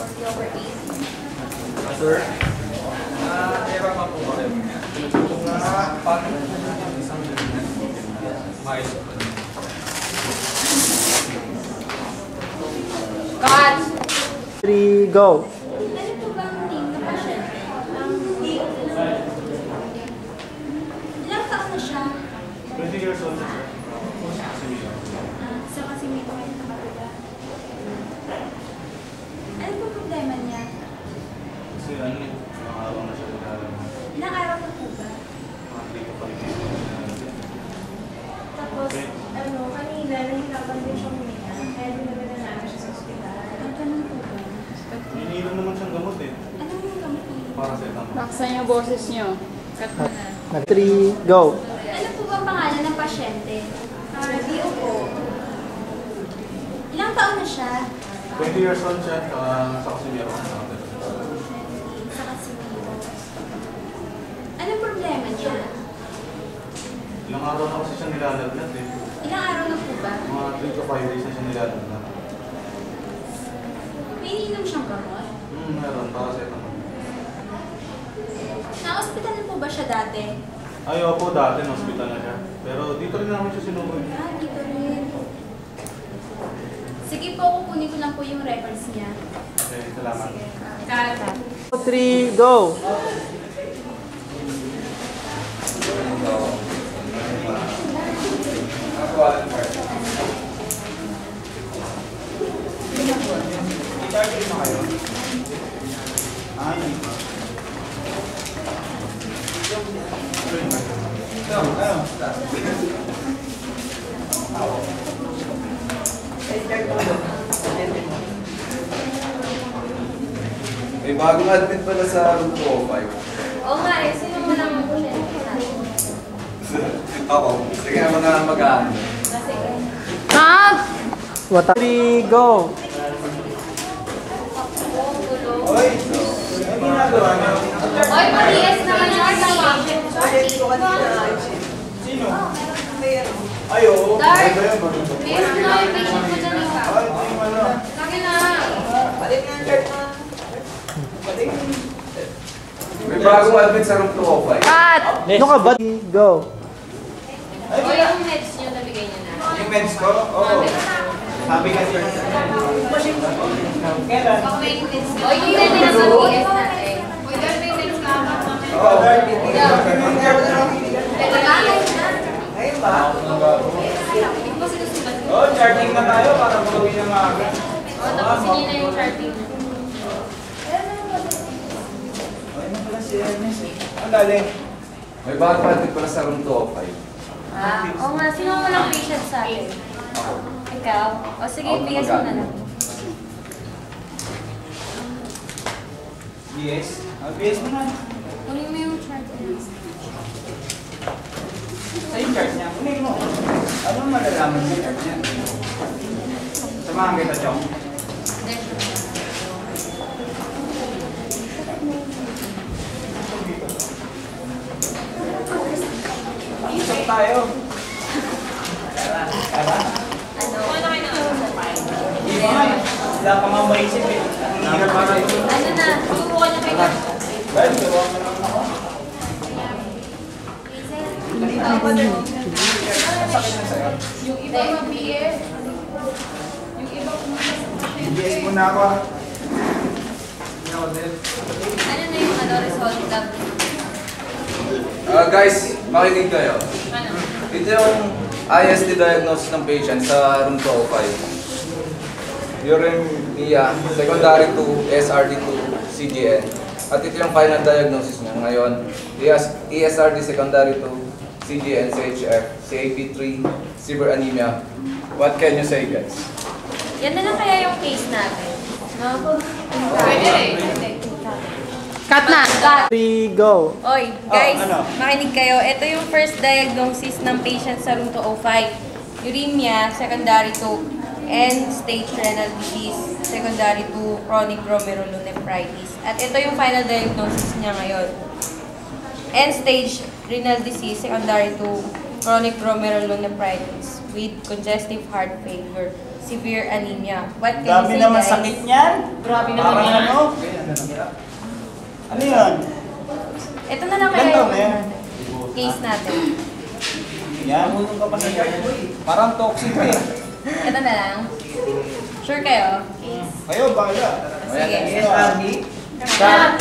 mostly over 80. Sir? Era pa po kayo. Cut! 3, go! Ano po ba ang name ng pasyente? Ilang taon na siya? 20 years old na sir. Sa Casimiro kayo nakatula. Ano po problema niya? Kasi ano, nakakawang na siya nagkakaroon. Ilang araw na po ba? Mga 3 to 5 years. Tapos, kanina, nahihirapan din siyang huminga. Kaya dinala na namin siya sa ospital. Ang tanong po ba? Iniinom naman siyang gamot eh. Ano yung gamot niya? Paracetamol. Baksan yung boses nyo. Cut mo na. 3, go! Ano po ba ang pangalan ng pasyente? Bio po. Ilang taon na siya? 20 years old siya, sa Casimiro. Sa Casimiro. Anong problema niya? Ilang araw na kasi siya nilalagnat eh. Ilang araw na po ba? Mga 3 to 5 days na siya nilalagnat. May iniinom siyang gamot? Meron, paracetamol. Na-hospital na po ba siya dati? Ay, opo, dati na hospital na siya. Pero dito rin namin siya sinuboy. Dito rin. Sige po, kukunin ko lang po yung records niya. Okay, salamat. Cut. 3, go! May bagong admit pala sa room 205. Oo nga eh, sino mo lang po siya? Ako, sige naman na mag-ano. Sige. Cut! 3, go! Oy! Ano ginagawa niyo? Oy, mag-yes naman yung Sino? Ay, oo. Dark. Ano ba yan? Please, no, yung patient ko dyan yung Ay, ito yung ano. Sakin na. May bagong admit sa room 205. Cut! Ano ka ba? Go! O yung meds nyo, nabigay nyo na. Yung meds ko? Oo. Sabi ka sir. Baka may meds nyo. O yung meds na mag-yes natin. O yung may meds ka. Oo. Teka lang. Ngayon ba? Hindi ko sinusubat ko. Oo, charting na tayo para magawin ng maaga. O, tapos hindi na yung charting. Ay, na pala si Ernest eh. Ang galing. May bagong admit pala sa room 205. Oo nga, sino mo lang patient sa akin? Ikaw? O sige, Ako bigas mo na lang. BS? BS mo na. Kunin mo yung charting. Sa yung chart niya. Kunin mo. Ano malalaman sa chart niya? Samahan kita, Chong. Isok tayo. Tara. Ano? Hindi ba nga eh. Wala ka mga maisip eh. Ang hirap pa tayo. Ano na? Turo ka na kayo. Well, gawa mo naman ako. Sakit na sa'yo. Yung iba mag-BS. Yung iba BS muna ako ah. Hindi ako din. Ano na yung result lab? Guys, makinig kayo. Ano? Ito yung ISD diagnosis ng patient sa room 205. Uremia, secondary to SRD to CGN. At ito yung final diagnosis niya ngayon. ESRD secondary to CGN, CHF, CAP3, severe anemia. What can you say, guys? Yan na lang kaya yung case natin. No? Pwede rin. Cut na! Cut! 3, go! Oy, guys, ano? makinig kayo. Ito yung first diagnosis ng patient sa room 205. Uremia, secondary to end-stage renal disease, secondary to chronic glomerulonephritis. At ito yung final diagnosis niya ngayon. End-stage renal disease, secondary to chronic glomerulonephritis with congestive heart failure. severe anemia. What can Dami you say, naman guys? sakit niyan. Grabe Parang naman yan. ano? Ano yun? Ito na lang kaya Ganito yung na yan. case natin. Yan. Parang toxic eh. Ito na lang. Sure kayo? Case. Kayo, bahala. Sige. ESRD? Cut!